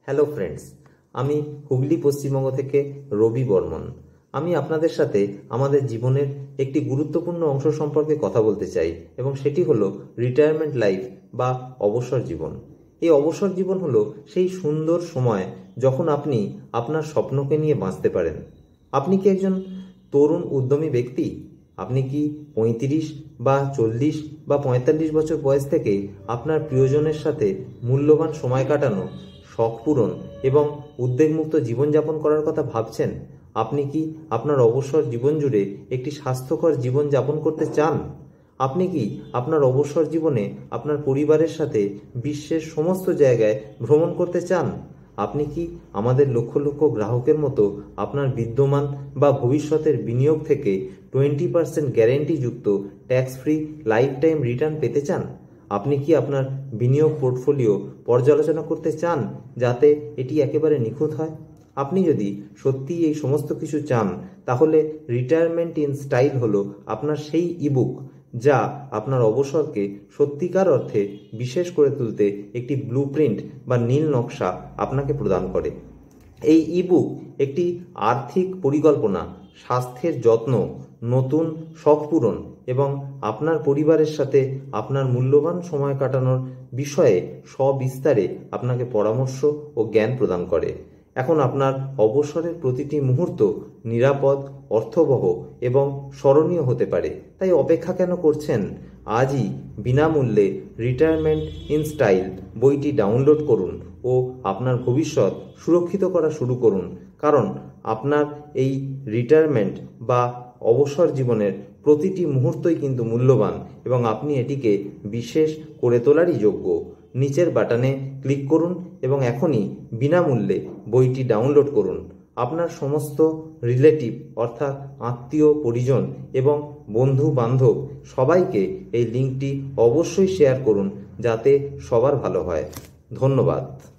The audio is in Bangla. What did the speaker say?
হ্যালো ফ্রেন্ডস, আমি হুগলি পশ্চিমবঙ্গ থেকে রবি বর্মন। আমি আপনাদের সাথে আমাদের জীবনের একটি গুরুত্বপূর্ণ অংশ সম্পর্কে কথা বলতে চাই এবং সেটি হলো রিটায়ারমেন্ট লাইফ বা অবসর জীবন। এই অবসর জীবন হলো সেই সুন্দর সময় যখন আপনি আপনার স্বপ্নকে নিয়ে বাঁচতে পারেন। আপনি কি একজন তরুণ উদ্যমী ব্যক্তি? আপনি কি 35 বা 40 বা 45 বছর বয়স থেকে আপনার প্রিয়জনের সাথে মূল্যবান সময় কাটানো, শখ পূরণ এবং উদ্বেগমুক্ত জীবনযাপন করার কথা ভাবছেন? আপনি কি আপনার অবসর জীবন জুড়ে একটি স্বাস্থ্যকর জীবন যাপন করতে চান? আপনি কি আপনার অবসর জীবনে আপনার পরিবারের সাথে বিশ্বের সমস্ত জায়গায় ভ্রমণ করতে চান? আপনি কি আমাদের লক্ষ লক্ষ গ্রাহকের মতো আপনার বিদ্যমান বা ভবিষ্যতের বিনিয়োগ থেকে 20% গ্যারেন্টিযুক্ত tax free lifetime return পেতে চান? আপনি কি আপনার বিনিয়োগ পোর্টফোলিও পর্যালোচনা করতে চান যাতে এটি একেবারে নিখুঁত হয়? আপনি যদি সত্যি এই সমস্ত কিছু চান, তাহলে রিটায়ারমেন্ট ইন স্টাইল হলো আপনার সেই ইবুক যা আপনার অবসরকে সত্যিকার অর্থে বিশেষ করে তুলতে একটি ব্লুপ্রিন্ট বা নীল নকশা আপনাকে প্রদান করে। এই ইবুক একটি আর্থিক পরিকল্পনা, স্বাস্থ্যের যত্ন, নতুন শখ পূরণ এবং আপনার পরিবারের সাথে আপনার মূল্যবান সময় কাটানোর বিষয়ে সবিস্তারে আপনাকে পরামর্শ ও জ্ঞান প্রদান করে। এখন আপনার অবসরের প্রতিটি মুহূর্ত নিরাপদ, অর্থবহ এবং স্মরণীয় হতে পারে। তাই অপেক্ষা কেন করছেন? আজই বিনামূল্যে রিটায়ারমেন্ট ইন স্টাইল বইটি ডাউনলোড করুন ও আপনার ভবিষ্যৎ সুরক্ষিত করা শুরু করুন। কারণ আপনার এই রিটায়ারমেন্ট বা অবসর জীবনের প্রতিটি মুহূর্তই কিন্তু মূল্যবান এবং আপনি এটিকে বিশেষ করে তোলারই যোগ্য। নিচের বাটনে ক্লিক করুন এবং এখনই বিনামূল্যে বইটি ডাউনলোড করুন। আপনার সমস্ত রিলেটিভ অর্থাৎ আত্মীয় পরিজন এবং বন্ধু বান্ধব সবাইকে এই লিঙ্কটি অবশ্যই শেয়ার করুন যাতে সবার ভালো হয়। ধন্যবাদ।